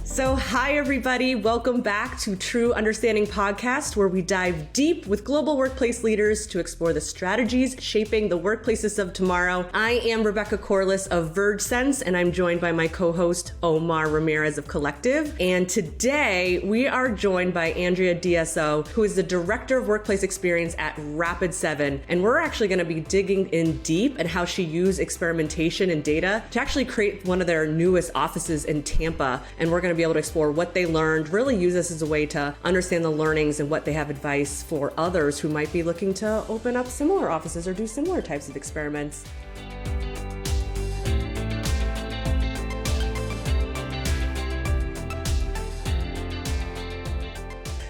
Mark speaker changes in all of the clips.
Speaker 1: So hi, everybody. Welcome back to True Understanding Podcast, where we dive deep with global workplace leaders to explore the strategies shaping the workplaces of tomorrow. I am Rebecca Corliss of VergeSense, and I'm joined by my co-host, Omar Ramirez of Collective. And today we are joined by Andrea Diieso, who is the Director of Workplace Experience at Rapid7. And we're actually going to be digging in deep at how she used experimentation and data to actually create one of their newest offices in Tampa. And we're going to be able to explore what they learned, really use this as a way to understand the learnings and what they have advice for others who might be looking to open up similar offices or do similar types of experiments.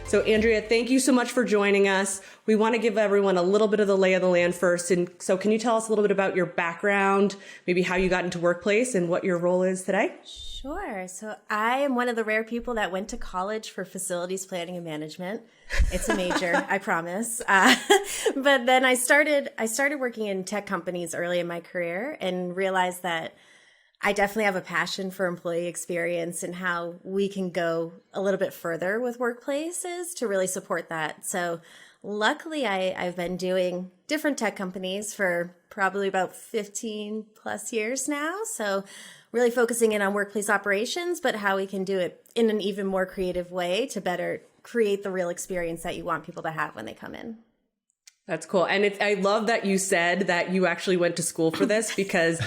Speaker 1: So Andrea, thank you so much for joining us. We want to give everyone a little bit of the lay of the land first. And so can you tell us a little bit about your background, maybe how you got into workplace and what your role is today?
Speaker 2: Sure. So I am one of the rare people that went to college for facilities planning and management. It's a major, I promise. But then I started working in tech companies early in my career and realized that I definitely have a passion for employee experience and how we can go a little bit further with workplaces to really support that. So luckily, I've been doing different tech companies for probably about 15 plus years now. So really focusing in on workplace operations, but how we can do it in an even more creative way to better create the real experience that you want people to have when they come in.
Speaker 1: That's cool. And I love that you said that you actually went to school for this, because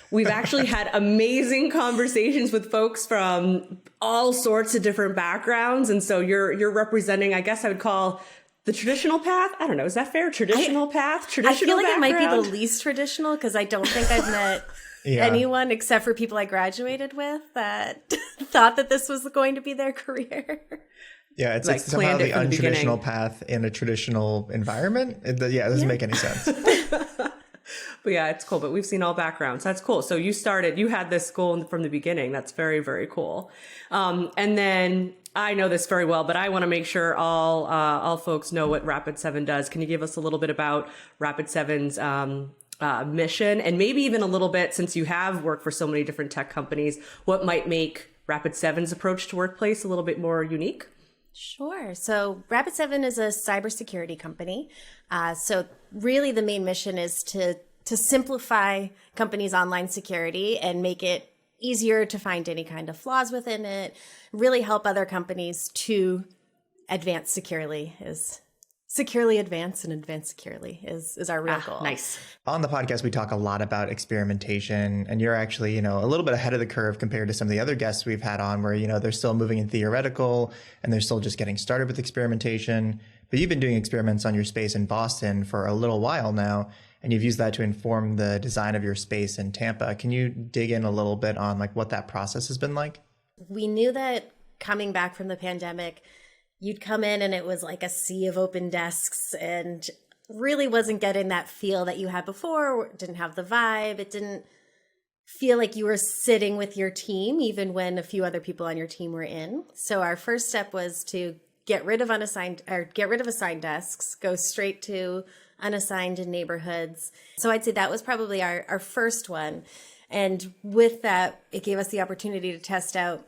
Speaker 1: we've actually had amazing conversations with folks from all sorts of different backgrounds. And so you're representing, I guess I would call the traditional path. I don't know. Is that fair? Traditional path? Traditional
Speaker 2: I feel like
Speaker 1: background?
Speaker 2: It might be the least traditional, because I don't think I've met anyone except for people I graduated with that thought that this was going to be their career.
Speaker 3: Yeah, it's like somehow the untraditional path in a traditional environment. It doesn't make any sense.
Speaker 1: But yeah, it's cool. But we've seen all backgrounds. That's cool. So you had this goal from the beginning. That's very, very cool. And then I know this very well, but I want to make sure all folks know what Rapid7 does. Can you give us a little bit about Rapid7's mission, and maybe even a little bit, since you have worked for so many different tech companies, what might make Rapid7's approach to workplace a little bit more unique?
Speaker 2: Sure. So Rapid7 is a cybersecurity company. So really the main mission is to simplify companies' online security and make it easier to find any kind of flaws within it, really help other companies to advance securely is our real goal.
Speaker 1: Nice.
Speaker 3: On the podcast, we talk a lot about experimentation, and you're actually, a little bit ahead of the curve compared to some of the other guests we've had on where, they're still moving in theoretical and they're still just getting started with experimentation. But you've been doing experiments on your space in Boston for a little while now, and you've used that to inform the design of your space in Tampa. Can you dig in a little bit on what that process has been like?
Speaker 2: We knew that coming back from the pandemic, you'd come in and it was like a sea of open desks and really wasn't getting that feel that you had before. It didn't have the vibe. It didn't feel like you were sitting with your team, even when a few other people on your team were in. So our first step was to get rid of assigned desks, go straight to unassigned in neighborhoods. So I'd say that was probably our first one. And with that, it gave us the opportunity to test out,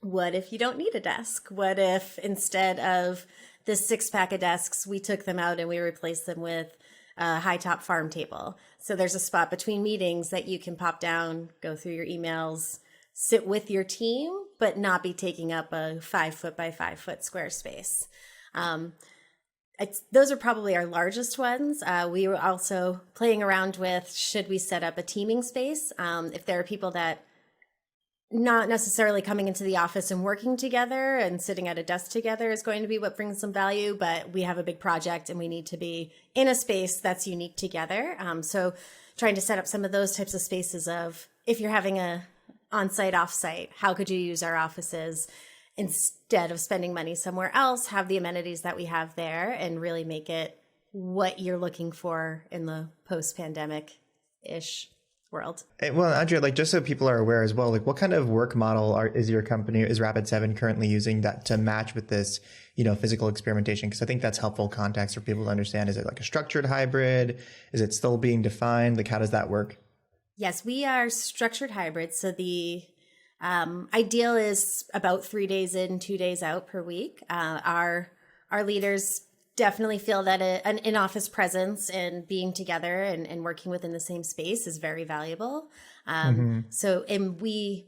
Speaker 2: what if you don't need a desk? What if instead of the 6-pack of desks, we took them out and we replaced them with a high top farm table? So there's a spot between meetings that you can pop down, go through your emails, sit with your team, but not be taking up a 5-foot by 5-foot square space. Those are probably our largest ones. We were also playing around with, should we set up a teaming space? If there are people that not necessarily coming into the office and working together and sitting at a desk together is going to be what brings some value, but we have a big project and we need to be in a space that's unique together. So trying to set up some of those types of spaces of, if you're having a on-site, off-site, how could you use our offices instead of spending money somewhere else, have the amenities that we have there and really make it what you're looking for in the post-pandemic-ish world.
Speaker 3: Well, Andrea, just so people are aware as well, what kind of work model is your company, is Rapid7 currently using that to match with this, physical experimentation? Because I think that's helpful context for people to understand. Is it like a structured hybrid? Is it still being defined? How does that work?
Speaker 2: Yes, we are structured hybrid. So the ideal is about 3 days in, 2 days out per week. Our leaders definitely feel that an in-office presence and being together and working within the same space is very valuable. And we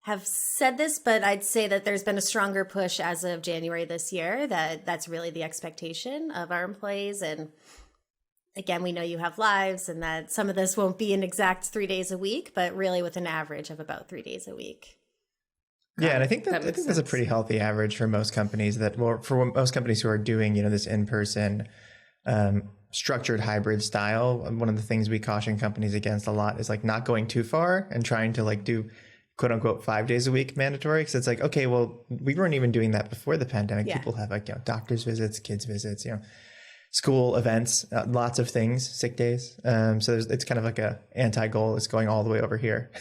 Speaker 2: have said this, but I'd say that there's been a stronger push as of January this year that's really the expectation of our employees. And again, we know you have lives and that some of this won't be an exact 3 days a week, but really with an average of about 3 days a week.
Speaker 3: Yeah, and I think that's a pretty healthy average for most companies for most companies who are doing, this in-person structured hybrid style. One of the things we caution companies against a lot is like not going too far and trying to like do quote unquote 5 days a week mandatory. Because it's like, okay, well, we weren't even doing that before the pandemic. Yeah. People have like, doctor's visits, kids visits, school events, lots of things, sick days. So it's kind of like a anti-goal. It's going all the way over here.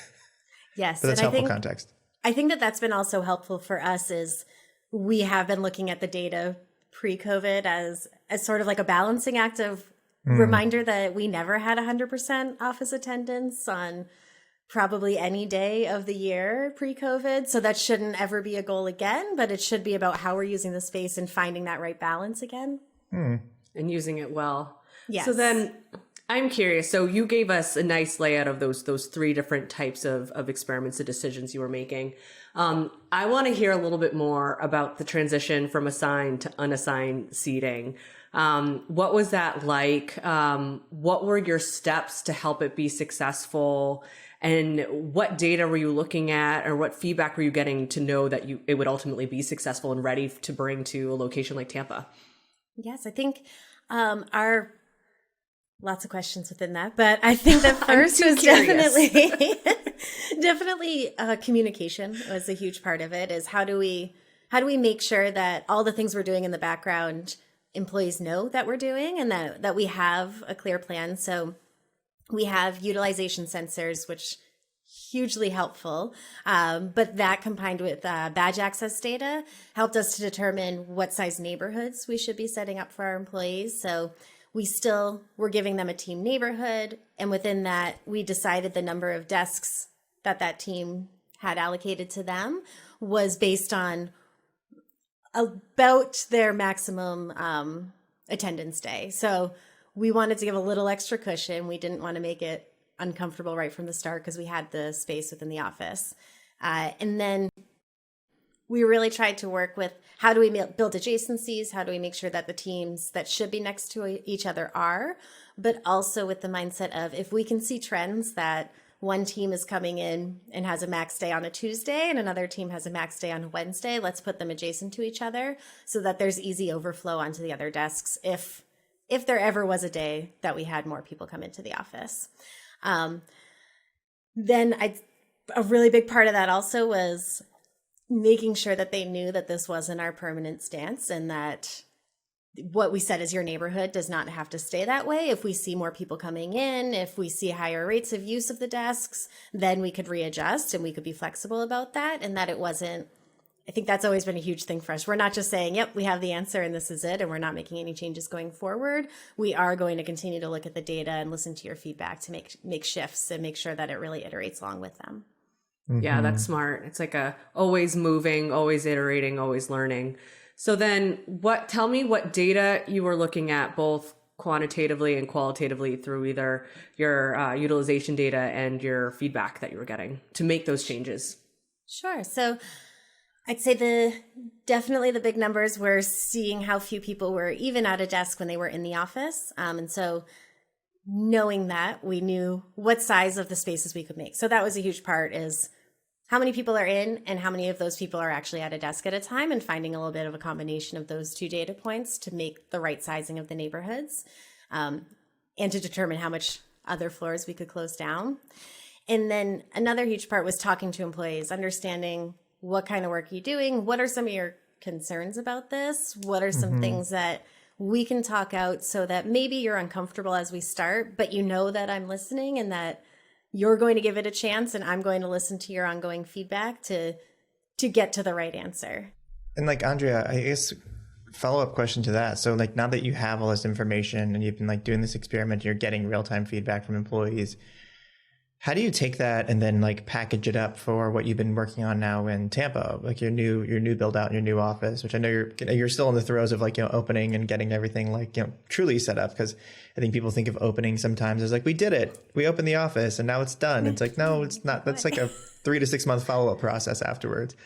Speaker 2: Yes.
Speaker 3: But that's helpful context.
Speaker 2: I think that's been also helpful for us is we have been looking at the data pre-COVID as sort of like a balancing act of reminder that we never had 100% office attendance on probably any day of the year pre-COVID. So that shouldn't ever be a goal again, but it should be about how we're using the space and finding that right balance again.
Speaker 1: And using it well.
Speaker 2: Yes.
Speaker 1: So then I'm curious. So you gave us a nice layout of those 3 different types of experiments, the decisions you were making. I want to hear a little bit more about the transition from assigned to unassigned seating. What was that like? What were your steps to help it be successful? And what data were you looking at, or what feedback were you getting to know that it would ultimately be successful and ready to bring to a location like Tampa?
Speaker 2: Yes, I think lots of questions within that, but I think the first was definitely communication was a huge part of it. Is how do we make sure that all the things we're doing in the background, employees know that we're doing, and that we have a clear plan. So we have utilization sensors, which hugely helpful. But that combined with badge access data helped us to determine what size neighborhoods we should be setting up for our employees. So we still were giving them a team neighborhood. And within that, we decided the number of desks that team had allocated to them was based on about their maximum attendance day. So we wanted to give a little extra cushion. We didn't want to make it uncomfortable right from the start because we had the space within the office. And then we really tried to work with how do we build adjacencies? How do we make sure that the teams that should be next to each other are, but also with the mindset of if we can see trends that one team is coming in and has a max day on a Tuesday and another team has a max day on a Wednesday, let's put them adjacent to each other so that there's easy overflow onto the other desks if there ever was a day that we had more people come into the office. Then a really big part of that also was making sure that they knew that this wasn't our permanent stance and that what we said is your neighborhood does not have to stay that way. If we see more people coming in, if we see higher rates of use of the desks, then we could readjust and we could be flexible about that. And that it wasn't, I think that's always been a huge thing for us. We're not just saying, yep, we have the answer and this is it, and we're not making any changes going forward. We are going to continue to look at the data and listen to your feedback to make shifts and make sure that it really iterates along with them.
Speaker 1: Yeah, that's smart. It's like always moving, always iterating, always learning. So then tell me what data you were looking at both quantitatively and qualitatively through either your utilization data and your feedback that you were getting to make those changes.
Speaker 2: Sure. So I'd say definitely the big numbers were seeing how few people were even at a desk when they were in the office. And so knowing that, we knew what size of the spaces we could make. So that was a huge part, is how many people are in and how many of those people are actually at a desk at a time, and finding a little bit of a combination of those two data points to make the right sizing of the neighborhoods, and to determine how much other floors we could close down. And then another huge part was talking to employees, understanding what kind of work are you doing? What are some of your concerns about this? What are some things that we can talk out so that maybe you're uncomfortable as we start, but you know that I'm listening and that you're going to give it a chance and I'm going to listen to your ongoing feedback to get to the right answer.
Speaker 3: And like, Andrea, I guess follow-up question to that. So like, now that you have all this information and you've been like doing this experiment, you're getting real-time feedback from employees, How do you take that and then like package it up for what you've been working on now in Tampa, like your new build out in your new office, which I know you're still in the throes of like, opening and getting everything like, truly set up. Cause I think people think of opening sometimes as like, we did it, we opened the office and now it's done. It's like, no, it's not. That's like a 3 to 6 month follow-up process afterwards.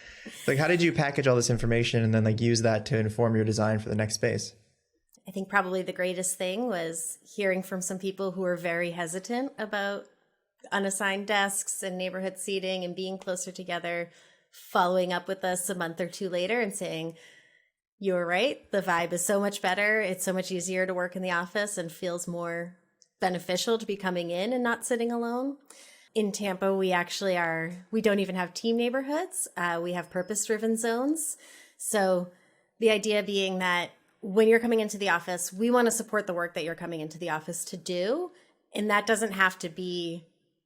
Speaker 3: Like, how did you package all this information and then like use that to inform your design for the next space?
Speaker 2: I think probably the greatest thing was hearing from some people who were very hesitant about unassigned desks and neighborhood seating and being closer together, following up with us a month or two later and saying, you were right, the vibe is so much better. It's so much easier to work in the office and feels more beneficial to be coming in and not sitting alone. In Tampa, we don't even have team neighborhoods. We have purpose-driven zones. So the idea being that when you're coming into the office, we want to support the work that you're coming into the office to do. And that doesn't have to be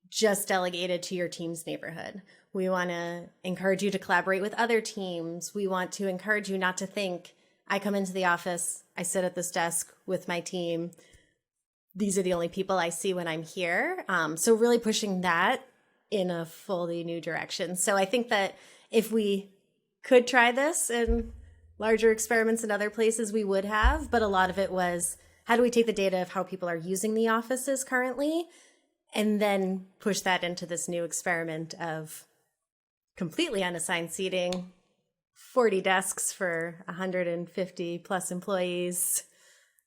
Speaker 2: just delegated to your team's neighborhood. We want to encourage you to collaborate with other teams. We want to encourage you not to think, I come into the office, I sit at this desk with my team. These are the only people I see when I'm here. So really pushing that in a fully new direction. So I think that if we could try this in larger experiments in other places, we would have. But a lot of it was, how do we take the data of how people are using the offices currently and then push that into this new experiment of completely unassigned seating, 40 desks for 150 plus employees.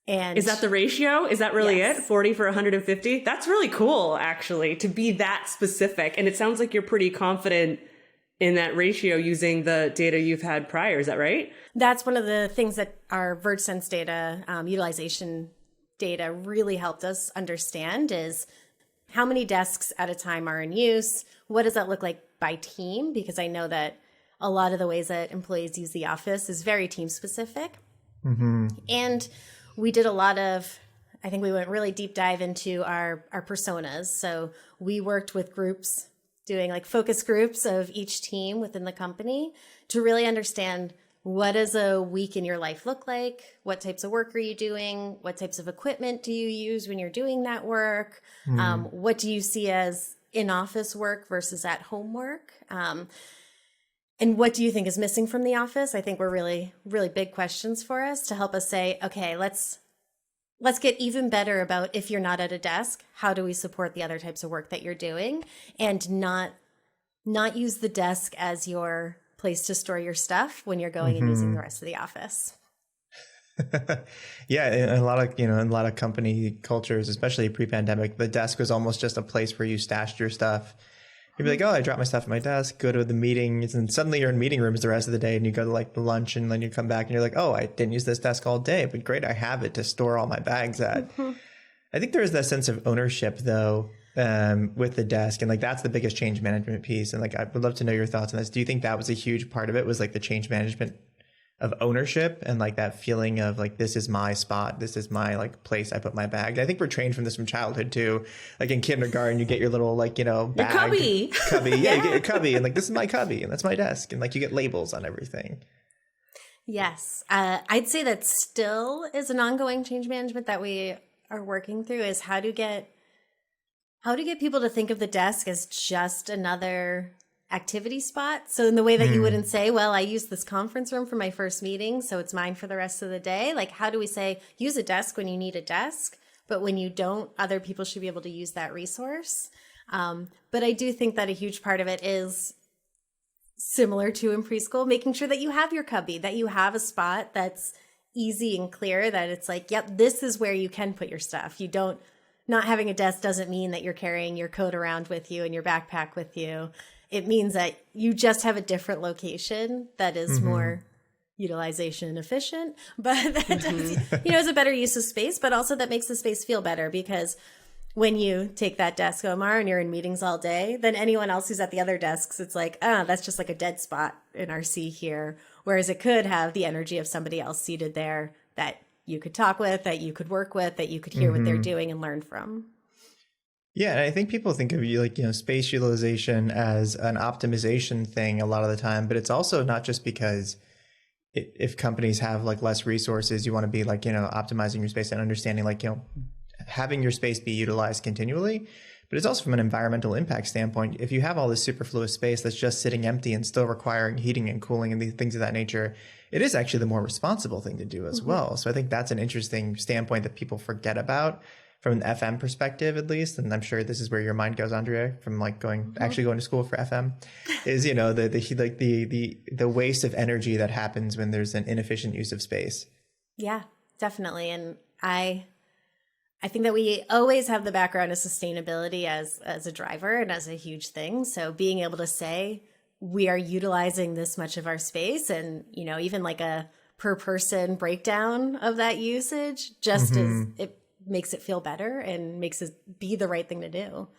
Speaker 2: And
Speaker 1: is that the ratio? Is that really
Speaker 2: yes.
Speaker 1: it? 40 for 150? That's really cool, actually, to be that specific. And it sounds like you're pretty confident in that ratio using the data you've had prior. Is that right?
Speaker 2: That's one of the things that our VergeSense data, utilization data really helped us understand is how many desks at a time are in use? What does that look like by team? Because I know that a lot of the ways that employees use the office is very team specific. Mm-hmm. And we did a lot of, I think we went really deep dive into our personas. So we worked with groups doing like focus groups of each team within the company to really understand, what does a week in your life look like? What types of work are you doing? What types of equipment do you use when you're doing that work? What do you see as in-office work versus at-home work? And what do you think is missing from the office? I think were really, really big questions for us to help us say, okay, let's get even better about, if you're not at a desk, how do we support the other types of work that you're doing, and not use the desk as your place to store your stuff when you're going and using the rest of the office.
Speaker 3: Yeah, in a lot of company cultures, especially pre-pandemic, the desk was almost just a place where you stashed your stuff. You'd be like, oh, I dropped my stuff at my desk, go to the meetings, and suddenly you're in meeting rooms the rest of the day, and you go to like the lunch, and then you come back and you're like, oh, I didn't use this desk all day, but great, I have it to store all my bags at. I think there is that sense of ownership though, with the desk, and like that's the biggest change management piece. And like I would love to know your thoughts on this. Do you think that was a huge part of it, was like the change management of ownership and like that feeling of like, this is my spot, this is my like place I put my bag? I think we're trained from this from childhood too. Like in kindergarten, you get your little like, bag,
Speaker 1: your cubby.
Speaker 3: Yeah, you get your cubby, and like, this is my cubby and that's my desk, and like you get labels on everything.
Speaker 2: Yes. I'd say that still is an ongoing change management that we are working through, is how to get people to think of the desk as just another activity spot. So in the way that you wouldn't say, well, I use this conference room for my first meeting, so it's mine for the rest of the day. Like, how do we say, use a desk when you need a desk, but when you don't, other people should be able to use that resource. But I do think that a huge part of it is similar to in preschool, making sure that you have your cubby, that you have a spot that's easy and clear, that it's like, yep, this is where you can put your stuff. Not having a desk doesn't mean that you're carrying your coat around with you and your backpack with you. It means that you just have a different location that is more utilization efficient, but that does, is a better use of space, but also that makes the space feel better, because when you take that desk, Omar, and you're in meetings all day, then anyone else who's at the other desks, it's like, that's just like a dead spot in our sea here. Whereas it could have the energy of somebody else seated there that you could talk with, that you could work with, that you could hear what they're doing and learn from.
Speaker 3: Yeah, and I think people think of space utilization as an optimization thing a lot of the time, but it's also not just because if companies have like less resources, you want to be like, optimizing your space and understanding like, having your space be utilized continually, But it's also from an environmental impact standpoint. If you have all this superfluous space that's just sitting empty and still requiring heating and cooling and these things of that nature, it is actually the more responsible thing to do as well. So I think that's an interesting standpoint that people forget about from an FM perspective, at least. And I'm sure this is where your mind goes, Andrea, from like actually going to school for FM, is, you know, the waste of energy that happens when there's an inefficient use of space.
Speaker 2: Yeah, definitely. And I think that we always have the background of sustainability as a driver and as a huge thing. So being able to say we are utilizing this much of our space, and, you know, even like a per person breakdown of that usage just is, it makes it feel better and makes it be the right thing to do.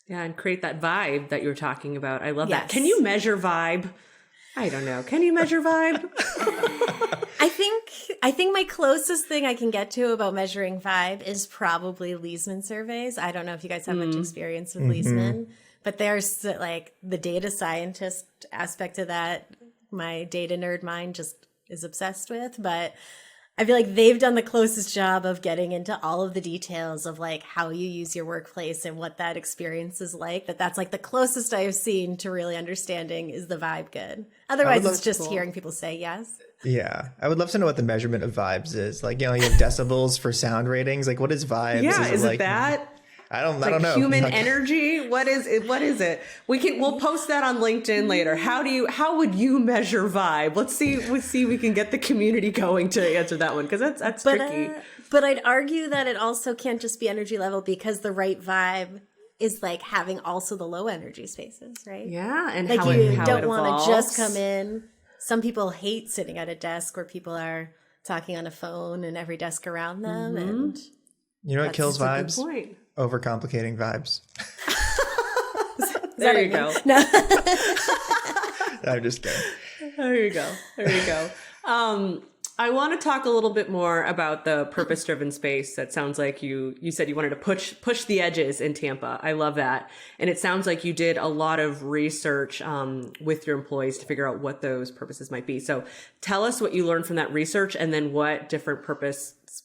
Speaker 1: Yeah, and create that vibe that you were talking about. I love that. Can you measure vibe? I don't know. Can you measure vibe?
Speaker 2: I think my closest thing I can get to about measuring vibe is probably Leesman surveys. I don't know if you guys have much experience with Leesman, but there's like the data scientist aspect of that. My data nerd mind just is obsessed with, but I feel like they've done the closest job of getting into all of the details of like how you use your workplace and what that experience is like. That's like the closest I have seen to really understanding, is the vibe good? Otherwise, it's just hearing people say yes.
Speaker 3: Yeah. I would love to know what the measurement of vibes is. Like, you know, you have decibels for sound ratings. Like, what is vibes?
Speaker 1: Yeah, is it that?
Speaker 3: I don't know.
Speaker 1: Human energy? What is it? We'll post that on LinkedIn later. How would you measure vibe? Let's see if we can get the community going to answer that one, because that's tricky.
Speaker 2: But I'd argue that it also can't just be energy level, because the right vibe is like having also the low energy spaces, right?
Speaker 1: Yeah, and
Speaker 2: like
Speaker 1: how
Speaker 2: you
Speaker 1: how
Speaker 2: don't want to just come in. Some people hate sitting at a desk where people are talking on a phone and every desk around them, and
Speaker 3: you know what kills vibes?
Speaker 1: Good point.
Speaker 3: Overcomplicating vibes.
Speaker 1: There you go.
Speaker 2: No.
Speaker 3: I'm just kidding.
Speaker 1: There you go. I want to talk a little bit more about the purpose-driven space. That sounds like you said you wanted to push the edges in Tampa. I love that. And it sounds like you did a lot of research with your employees to figure out what those purposes might be. So tell us what you learned from that research, and then what different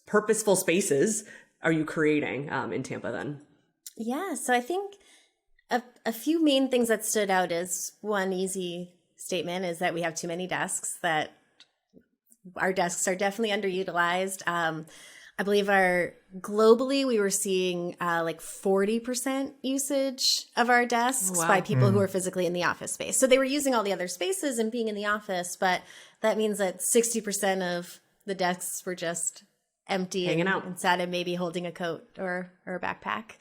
Speaker 1: purposeful spaces are you creating in Tampa then? Yeah,
Speaker 2: so I think a few main things that stood out is, one easy statement is that we have too many desks, that our desks are definitely underutilized. I believe globally we were seeing like 40% usage of our desks by people who are physically in the office space. So they were using all the other spaces and being in the office, but that means that 60% of the desks were just empty,
Speaker 1: hanging out
Speaker 2: and sat and maybe holding a coat or a backpack.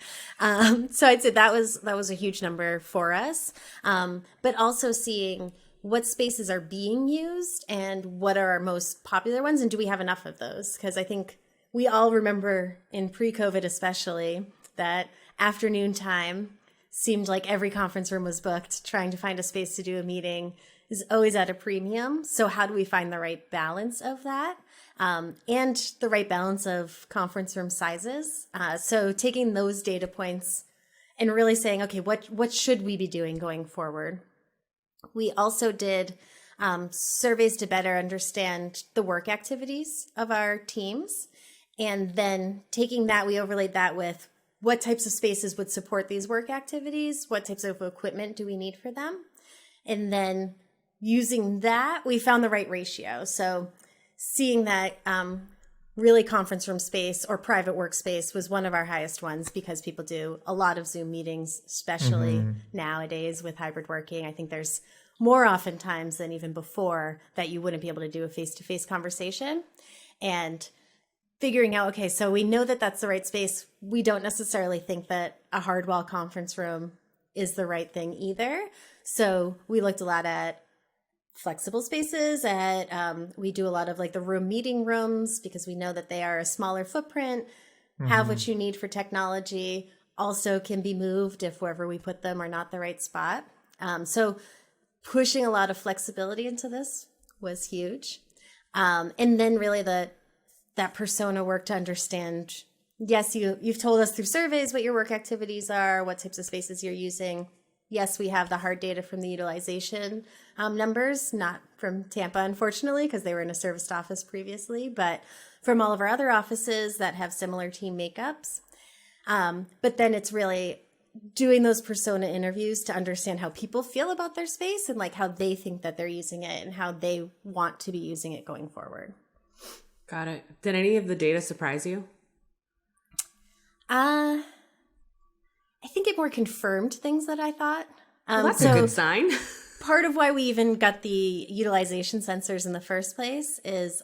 Speaker 2: So I'd say that was a huge number for us. But also seeing what spaces are being used and what are our most popular ones, and do we have enough of those? Because I think we all remember in pre-COVID especially that afternoon time seemed like every conference room was booked. Trying to find a space to do a meeting is always at a premium. So how do we find the right balance of that? And the right balance of conference room sizes. So taking those data points and really saying, okay, what should we be doing going forward? We also did surveys to better understand the work activities of our teams. And then taking that, we overlaid that with what types of spaces would support these work activities, what types of equipment do we need for them? And then using that, we found the right ratio. So seeing that really conference room space or private workspace was one of our highest ones, because people do a lot of Zoom meetings, especially nowadays with hybrid working. I think there's more oftentimes than even before that you wouldn't be able to do a face-to-face conversation. And figuring out, okay, so we know that that's the right space. We don't necessarily think that a hard wall conference room is the right thing either. So we looked a lot at flexible spaces, we do a lot of like the room meeting rooms, because we know that they are a smaller footprint, have what you need for technology, also can be moved if wherever we put them are not the right spot. So pushing a lot of flexibility into this was huge. And then really that persona work to understand, yes, you've told us through surveys what your work activities are, what types of spaces you're using. Yes, we have the hard data from the utilization numbers, not from Tampa, unfortunately, because they were in a serviced office previously, but from all of our other offices that have similar team makeups. But then it's really doing those persona interviews to understand how people feel about their space and like how they think that they're using it and how they want to be using it going forward.
Speaker 1: Got it. Did any of the data surprise you?
Speaker 2: I think it more confirmed things that I thought.
Speaker 1: Well, that's a good sign.
Speaker 2: Part of why we even got the utilization sensors in the first place is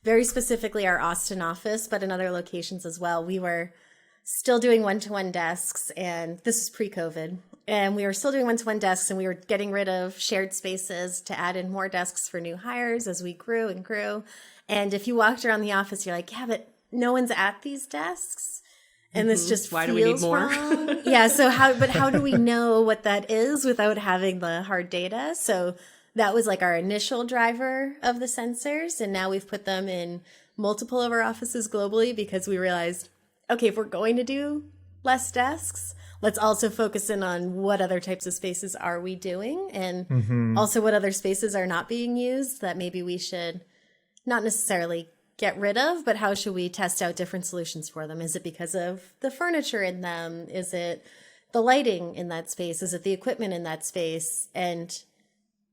Speaker 2: very specifically our Austin office, but in other locations as well. We were still doing one-to-one desks, and this is pre-COVID. And we were still doing one-to-one desks, and we were getting rid of shared spaces to add in more desks for new hires as we grew and grew. And if you walked around the office, you're like, yeah, but no one's at these desks. And this just
Speaker 1: why
Speaker 2: feels
Speaker 1: do we need more?
Speaker 2: wrong. Yeah. So how do we know what that is without having the hard data? So that was like our initial driver of the sensors. And now we've put them in multiple of our offices globally because we realized, okay, if we're going to do less desks, let's also focus in on what other types of spaces are we doing, and also what other spaces are not being used that maybe we should not necessarily get rid of, but how should we test out different solutions for them? Is it because of the furniture in them? Is it the lighting in that space? Is it the equipment in that space? And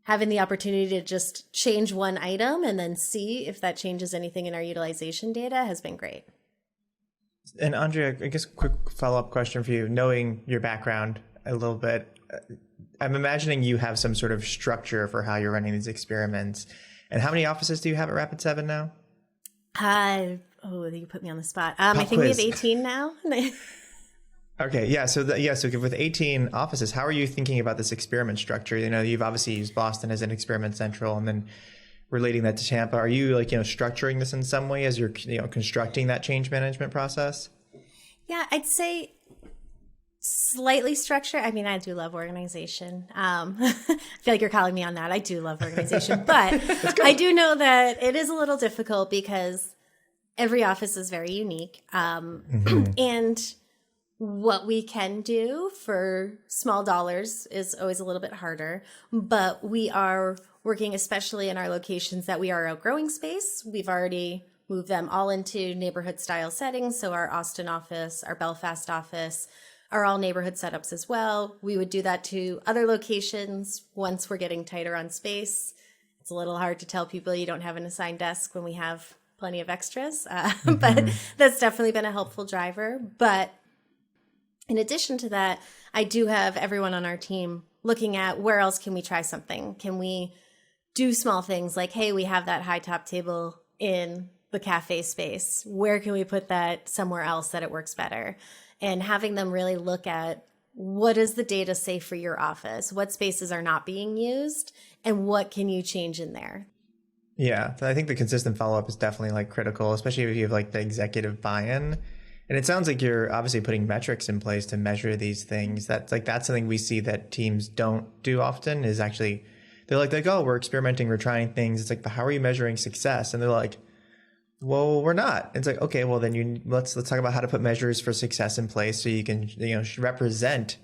Speaker 2: having the opportunity to just change one item and then see if that changes anything in our utilization data has been great.
Speaker 3: And Andrea, I guess a quick follow-up question for you, knowing your background a little bit. I'm imagining you have some sort of structure for how you're running these experiments. And how many offices do you have at Rapid7 now?
Speaker 2: You put me on the spot. I think we have 18 now.
Speaker 3: Okay, yeah. So with 18 offices, how are you thinking about this experiment structure? You know, you've obviously used Boston as an experiment central, and then relating that to Tampa. Are you structuring this in some way as you're constructing that change management process?
Speaker 2: Yeah, I'd say slightly structured. I mean, I do love organization. I feel like you're calling me on that. I do love organization, but I do know that it is a little difficult because every office is very unique. And what we can do for small dollars is always a little bit harder, but we are working, especially in our locations that we are outgrowing space. We've already moved them all into neighborhood style settings. So our Austin office, our Belfast office are all neighborhood setups as well. We would do that to other locations once we're getting tighter on space. It's a little hard to tell people you don't have an assigned desk when we have plenty of extras, but that's definitely been a helpful driver. But in addition to that, I do have everyone on our team looking at where else can we try something? Can we do small things like, hey, we have that high top table in the cafe space. Where can we put that somewhere else that it works better? And having them really look at what does the data say for your office? What spaces are not being used? And what can you change in there?
Speaker 3: Yeah, I think the consistent follow-up is definitely critical, especially if you have the executive buy-in. And it sounds like you're obviously putting metrics in place to measure these things. That's something we see that teams don't do often is actually, they're like, oh, we're experimenting, we're trying things. It's like, but how are you measuring success? And they're like, well, we're not. It's like, okay, well then let's talk about how to put measures for success in place so you can represent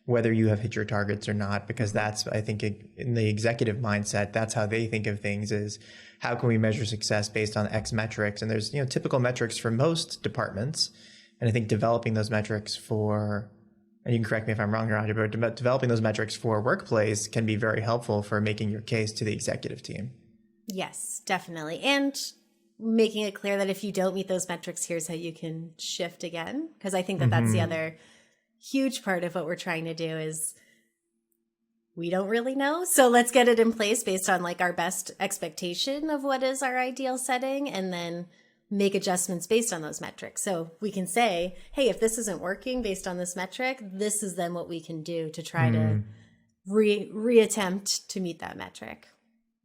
Speaker 3: whether you have hit your targets or not, because that's, I think, in the executive mindset, that's how they think of things is how can we measure success based on X metrics? And there's typical metrics for most departments. And I think developing those metrics for, and you can correct me if I'm wrong, Andrea, but developing those metrics for workplace can be very helpful for making your case to the executive team.
Speaker 2: Yes, definitely. And making it clear that if you don't meet those metrics, here's how you can shift again. Because I think that that's the other huge part of what we're trying to do is we don't really know. So let's get it in place based on our best expectation of what is our ideal setting and then make adjustments based on those metrics. So we can say, hey, if this isn't working based on this metric, this is then what we can do to try to reattempt to meet that metric.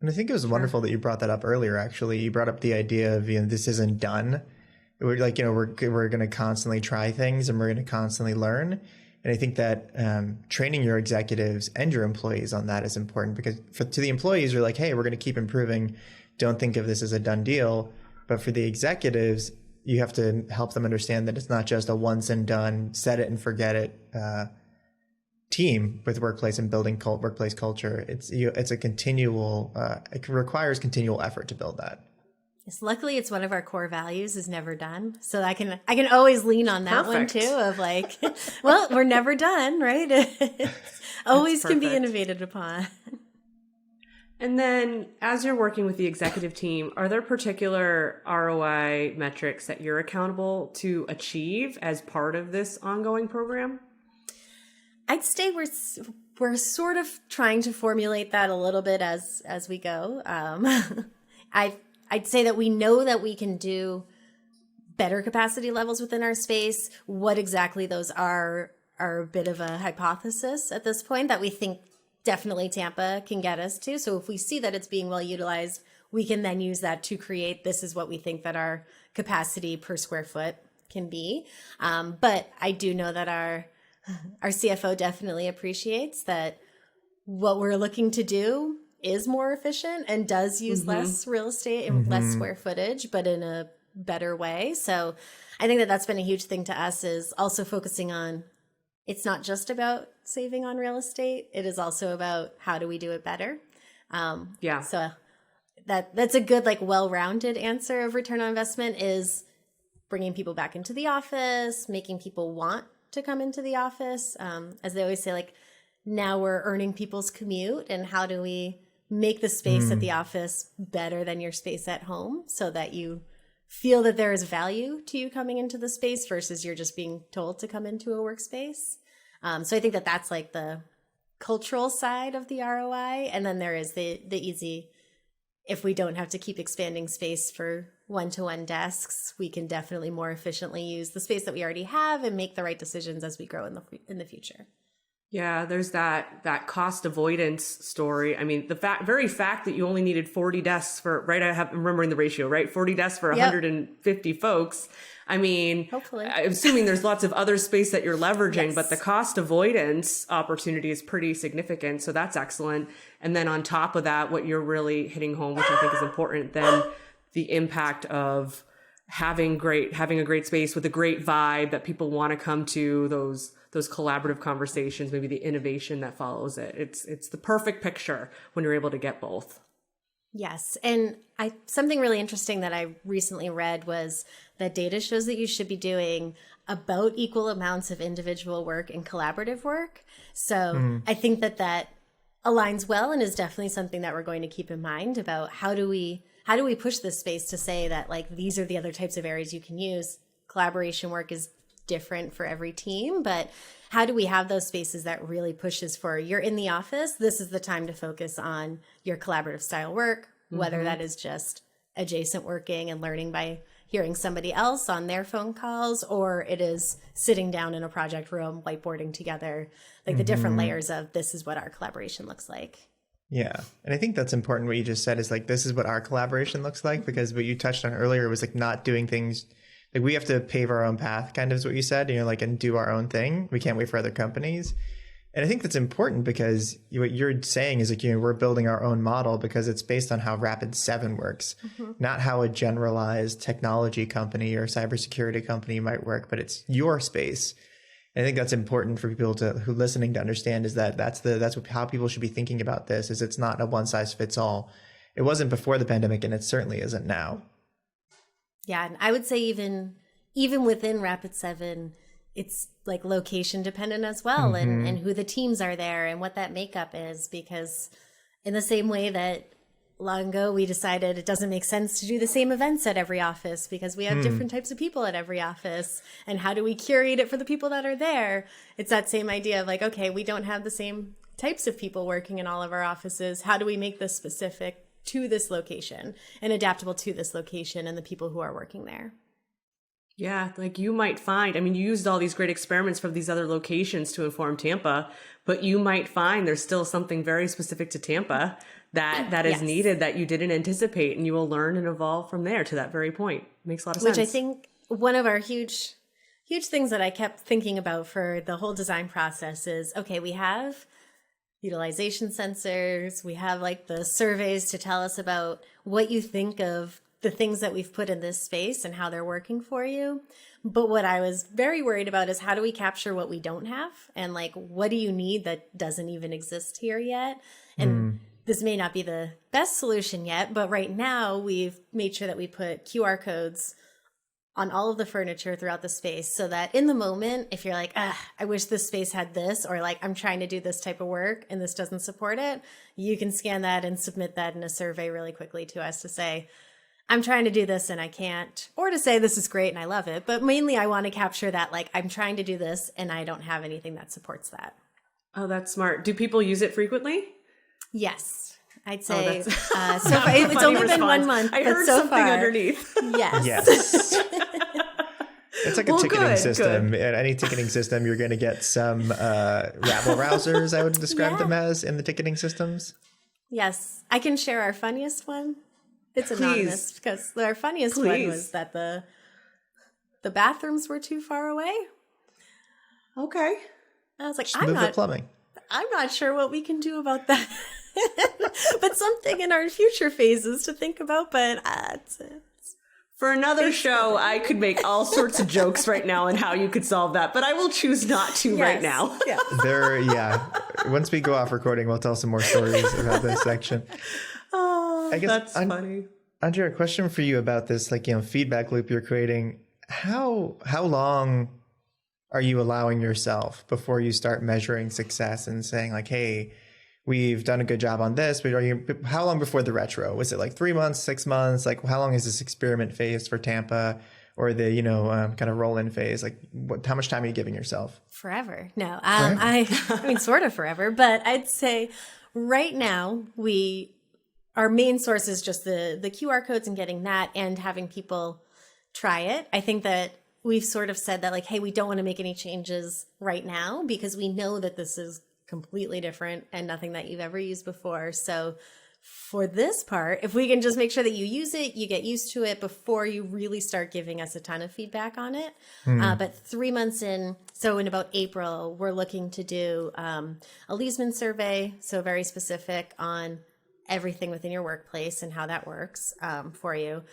Speaker 3: And I think it was wonderful that you brought that up earlier, actually. You brought up the idea of, this isn't done. We're we're going to constantly try things and we're going to constantly learn. And I think that training your executives and your employees on that is important because to the employees, you're like, hey, we're going to keep improving. Don't think of this as a done deal. But for the executives, you have to help them understand that it's not just a once and done, set it and forget it team with workplace and building workplace culture. It's a continual, it requires continual effort to build that.
Speaker 2: Yes, luckily, it's one of our core values is never done. So I can always lean on that one too of like, well, we're never done, right? Always can be innovated upon.
Speaker 1: And then as you're working with the executive team, are there particular ROI metrics that you're accountable to achieve as part of this ongoing program?
Speaker 2: I'd say we're sort of trying to formulate that a little bit as we go. I'd say that we know that we can do better capacity levels within our space. What exactly those are a bit of a hypothesis at this point that we think definitely Tampa can get us to. So if we see that it's being well utilized, we can then use that to create, this is what we think that our capacity per square foot can be. But I do know that our CFO definitely appreciates that what we're looking to do is more efficient and does use less real estate and less square footage, but in a better way. So I think that that's been a huge thing to us, is also focusing on, it's not just about saving on real estate. It is also about how do we do it better. So that's a good, like, well-rounded answer of return on investment is bringing people back into the office, making people want to come into the office. As they always say, like, now we're earning people's commute, and how do we make the space at the office better than your space at home so that you feel that there is value to you coming into the space versus you're just being told to come into a workspace. So I think that that's like the cultural side of the ROI. And then there is the easy, if we don't have to keep expanding space for one-to-one desks, we can definitely more efficiently use the space that we already have and make the right decisions as we grow in the future.
Speaker 1: Yeah, there's that cost avoidance story. I mean, the very fact that you only needed 40 desks for, right? I'm remembering the ratio, right? 40 desks for 150 folks. I mean,
Speaker 2: hopefully,
Speaker 1: I'm assuming there's lots of other space that you're leveraging,
Speaker 2: yes,
Speaker 1: but the cost avoidance opportunity is pretty significant. So that's excellent. And then on top of that, what you're really hitting home, which I think is important, then the impact of having a great space with a great vibe that people want to come to, those collaborative conversations, maybe the innovation that follows it. It's the perfect picture when you're able to get both.
Speaker 2: Yes. And something really interesting that I recently read was that data shows that you should be doing about equal amounts of individual work and collaborative work. So I think that aligns well and is definitely something that we're going to keep in mind about how do we push this space to say that, like, these are the other types of areas you can use. Collaboration work is different for every team, but how do we have those spaces that really pushes for, you're in the office, this is the time to focus on your collaborative style work, whether that is just adjacent working and learning by hearing somebody else on their phone calls, or it is sitting down in a project room, whiteboarding together, like the different layers of this is what our collaboration looks like. Yeah.
Speaker 3: And I think that's important. What you just said is like, this is what our collaboration looks like, because what you touched on earlier was like not doing things like we have to pave our own path, kind of is what you said, like, and do our own thing. We can't wait for other companies. And I think that's important because what you're saying is like, we're building our own model because it's based on how Rapid7 works, not how a generalized technology company or cybersecurity company might work, but it's your space. And I think that's important for people who listening to understand is that that's how people should be thinking about this, is it's not a one size fits all. It wasn't before the pandemic, and it certainly isn't now.
Speaker 2: Yeah, and I would say even within Rapid7, it's like location dependent as well, and who the teams are there and what that makeup is, because in the same way that long ago we decided it doesn't make sense to do the same events at every office because we have different types of people at every office, and how do we curate it for the people that are there? It's that same idea of like, okay, we don't have the same types of people working in all of our offices. How do we make this specific to this location and adaptable to this location and the people who are working there?
Speaker 1: Yeah, like you might find, I mean, you used all these great experiments from these other locations to inform Tampa, but you might find there's still something very specific to Tampa that is needed that you didn't anticipate, and you will learn and evolve from there to that very point. Makes a lot of sense.
Speaker 2: Which I think one of our huge things that I kept thinking about for the whole design process is, okay, we have utilization sensors, we have like the surveys to tell us about what you think of the things that we've put in this space and how they're working for you. But what I was very worried about is how do we capture what we don't have? And like, what do you need that doesn't even exist here yet? And this may not be the best solution yet, but right now we've made sure that we put QR codes on all of the furniture throughout the space so that in the moment, if you're like, I wish this space had this, or like, I'm trying to do this type of work and this doesn't support it, you can scan that and submit that in a survey really quickly to us to say, I'm trying to do this and I can't, or to say this is great and I love it. But mainly I want to capture that, like, I'm trying to do this and I don't have anything that supports that.
Speaker 1: Oh, that's smart. Do people use it frequently?
Speaker 2: Yes. I'd say so
Speaker 1: far,
Speaker 2: it's only been 1 month.
Speaker 1: I heard
Speaker 2: so
Speaker 1: something
Speaker 2: far,
Speaker 1: underneath.
Speaker 2: Yes.
Speaker 3: It's like a ticketing system. At any ticketing system, you're going to get some rabble rousers, I would describe them as, in the ticketing systems.
Speaker 2: Yes. I can share our funniest one. It's anonymous because our funniest one was that the bathrooms were too far away.
Speaker 1: Okay.
Speaker 2: I was like, I'm not sure what we can do about that. But something in our future phases to think about. But
Speaker 1: for another show, I could make all sorts of jokes right now on how you could solve that, but I will choose not to right now.
Speaker 2: Yeah.
Speaker 3: Once we go off recording, we'll tell some more stories about this section.
Speaker 1: Oh, I guess that's funny.
Speaker 3: Andrea, a question for you about this, feedback loop you're creating. How long are you allowing yourself before you start measuring success and saying like, hey, we've done a good job on this, but how long before the retro? Was it like 3 months, 6 months? Like, how long is this experiment phase for Tampa, or the, kind of roll-in phase? Like, how much time are you giving yourself?
Speaker 2: Forever. No, I mean, sort of forever, but I'd say right now our main source is just the QR codes and getting that and having people try it. I think that we've sort of said that like, hey, we don't want to make any changes right now because we know that this is completely different and nothing that you've ever used before. So for this part, if we can just make sure that you use it, you get used to it before you really start giving us a ton of feedback on it. But 3 months in, so in about April, we're looking to do a Leesman survey. So very specific on everything within your workplace and how that works for you.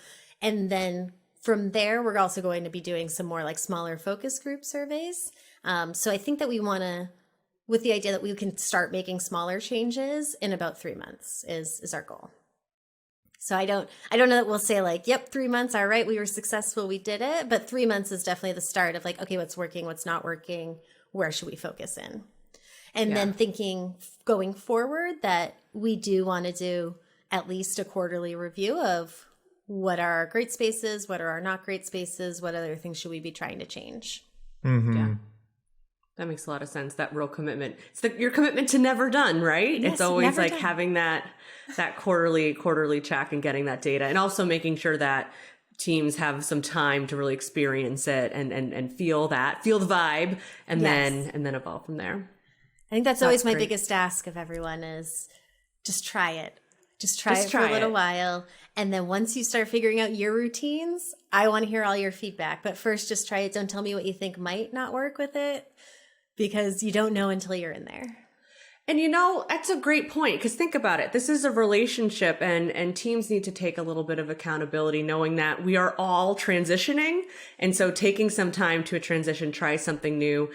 Speaker 2: And then from there, we're also going to be doing some more like smaller focus group surveys. So I think that we want to, with the idea that we can start making smaller changes in about 3 months is our goal. So I don't know that we'll say like, yep, 3 months. All right. We were successful. We did it. But 3 months is definitely the start of like, okay, what's working, what's not working, where should we focus in? And then thinking going forward that we do want to do at least a quarterly review of what are our great spaces, what are our not great spaces, what other things should we be trying to change?
Speaker 3: Mm-hmm.
Speaker 1: Yeah. That makes a lot of sense. That real commitment. It's your commitment to never done, right?
Speaker 2: Yes,
Speaker 1: it's always like
Speaker 2: done.
Speaker 1: having that quarterly check and getting that data, and also making sure that teams have some time to really experience it and feel the vibe, and then evolve from there.
Speaker 2: I think that's always my biggest ask of everyone is just try it. Just try it for a little while. And then once you start figuring out your routines, I want to hear all your feedback. But first, just try it. Don't tell me what you think might not work with it, because you don't know until you're in there.
Speaker 1: And that's a great point, because think about it. This is a relationship, and teams need to take a little bit of accountability, knowing that we are all transitioning. And so taking some time to a transition, try something new,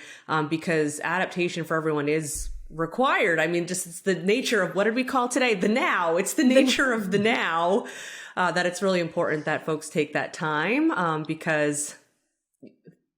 Speaker 1: because adaptation for everyone is required. I mean, just it's the nature of, what did we call today? The now. It's the nature of the now, that it's really important that folks take that time, because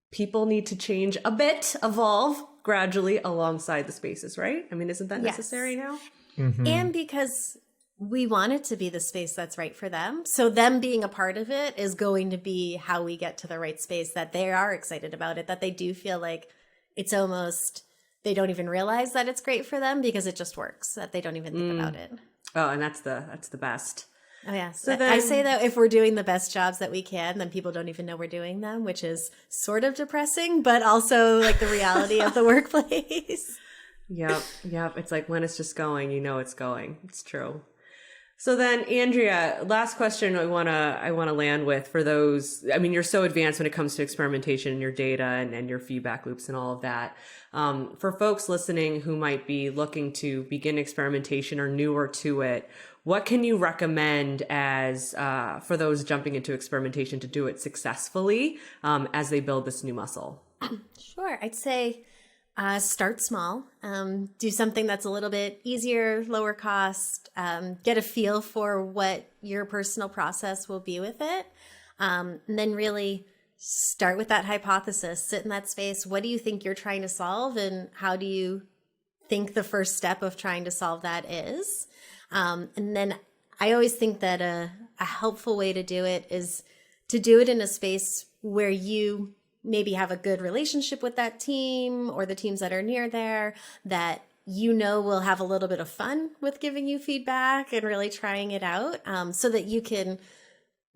Speaker 1: people need to change a bit, evolve gradually alongside the spaces, right? I mean, isn't that necessary now?
Speaker 3: Mm-hmm.
Speaker 2: And because we want it to be the space that's right for them. So them being a part of it is going to be how we get to the right space, that they are excited about it, that they do feel like it's almost, they don't even realize that it's great for them because it just works, that they don't even think about it.
Speaker 1: Oh, and that's the best.
Speaker 2: Oh, yeah. So I say that if we're doing the best jobs that we can, then people don't even know we're doing them, which is sort of depressing, but also like the reality of the workplace.
Speaker 1: Yep. It's like when it's just going, it's going. It's true. So then, Andrea, last question I want to land with for those. I mean, you're so advanced when it comes to experimentation and your data and your feedback loops and all of that. For folks listening who might be looking to begin experimentation or newer to it, what can you recommend as for those jumping into experimentation to do it successfully as they build this new muscle?
Speaker 2: Sure. I'd say Start small. Do something that's a little bit easier, lower cost. Get a feel for what your personal process will be with it. And then really start with that hypothesis. Sit in that space. What do you think you're trying to solve? And how do you think the first step of trying to solve that is? And then I always think that a helpful way to do it is to do it in a space where you maybe have a good relationship with that team or the teams that are near there, that you know will have a little bit of fun with giving you feedback and really trying it out, so that you can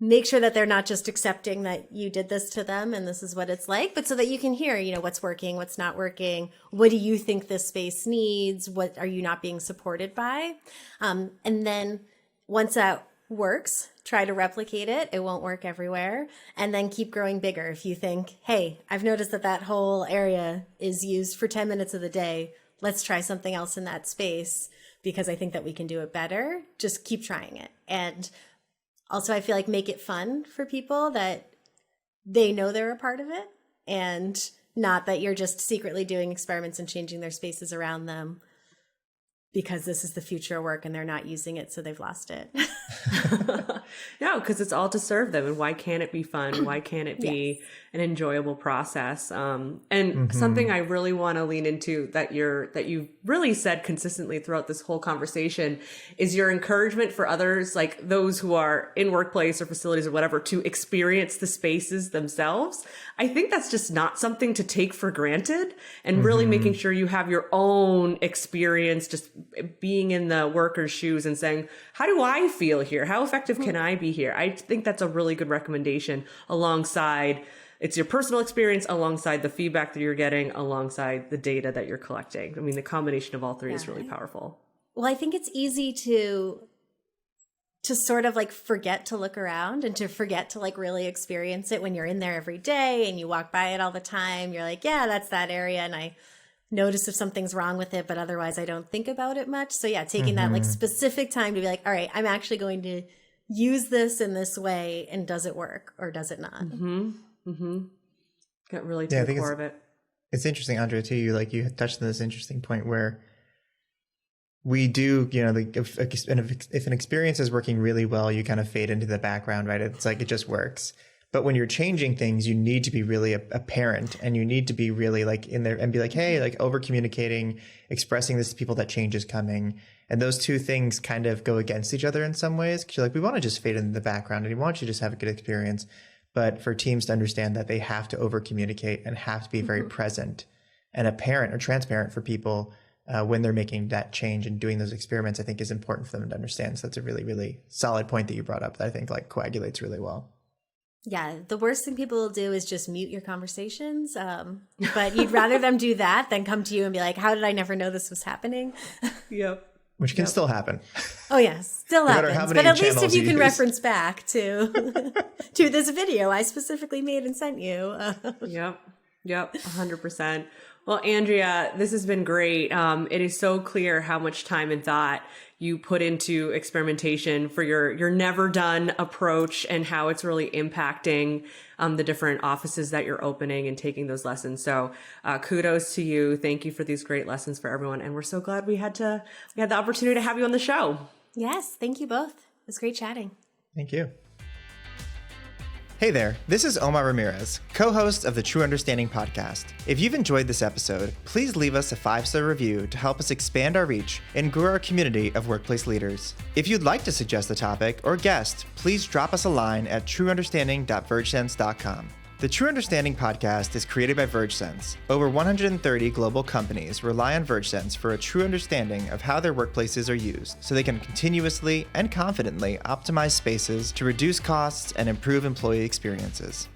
Speaker 2: make sure that they're not just accepting that you did this to them and this is what it's like, but so that you can hear, what's working, what's not working, what do you think this space needs, what are you not being supported by? And then once that works, try to replicate it. It won't work everywhere. And then keep growing bigger. If you think, hey, I've noticed that whole area is used for 10 minutes of the day, let's try something else in that space because I think that we can do it better. Just keep trying it. And also, I feel like make it fun for people, that they know they're a part of it and not that you're just secretly doing experiments and changing their spaces around them because this is the future of work and they're not using it, so they've lost it.
Speaker 1: No, because it's all to serve them. And why can't it be fun? Why can't it be an enjoyable process? And something I really want to lean into that you've really said consistently throughout this whole conversation is your encouragement for others, like those who are in workplace or facilities or whatever, to experience the spaces themselves. I think that's just not something to take for granted, and really making sure you have your own experience, just being in the worker's shoes and saying, how do I feel here? How effective can I be here? I think that's a really good recommendation alongside it's your personal experience, alongside the feedback that you're getting, alongside the data that you're collecting. I mean, the combination of all three is really powerful.
Speaker 2: Well, I think it's easy to sort of like forget to look around and to forget to like really experience it when you're in there every day and you walk by it all the time. You're like, yeah, that's that area. And I notice if something's wrong with it, but otherwise I don't think about it much. So yeah, taking that like specific time to be like, all right, I'm actually going to use this in this way, and does it work or does it not?
Speaker 1: Get really to the core of it.
Speaker 3: It's interesting, Andrea, too. You touched on this interesting point where we do, if an experience is working really well, you kind of fade into the background, right? It's like it just works. But when you're changing things, you need to be really apparent, and you need to be really like in there and be like, hey, like over communicating, expressing this to people that change is coming. And those two things kind of go against each other in some ways. Cause you're like, we want to just fade into the background and we want you to just have a good experience. But for teams to understand that they have to over communicate and have to be very present and apparent or transparent for people when they're making that change and doing those experiments, I think is important for them to understand. So that's a really, really solid point that you brought up that I think like coagulates really well.
Speaker 2: Yeah, the worst thing people will do is just mute your conversations. But you'd rather them do that than come to you and be like, how did I never know this was happening?
Speaker 1: Yep.
Speaker 3: Which can still happen.
Speaker 2: Oh, yeah, still happens. But at least if you can reference back to this video I specifically made and sent you.
Speaker 1: Yep, 100%. Well, Andrea, this has been great. It is so clear how much time and thought you put into experimentation for your never done approach, and how it's really impacting the different offices that you're opening and taking those lessons. So kudos to you. Thank you for these great lessons for everyone. And we're so glad we had the opportunity to have you on the show.
Speaker 2: Yes. Thank you both. It was great chatting.
Speaker 3: Thank you. Hey there, this is Omar Ramirez, co-host of the True Understanding podcast. If you've enjoyed this episode, please leave us a 5-star review to help us expand our reach and grow our community of workplace leaders. If you'd like to suggest a topic or guest, please drop us a line at trueunderstanding.vergesense.com. The True Understanding podcast is created by VergeSense. Over 130 global companies rely on VergeSense for a true understanding of how their workplaces are used, so they can continuously and confidently optimize spaces to reduce costs and improve employee experiences.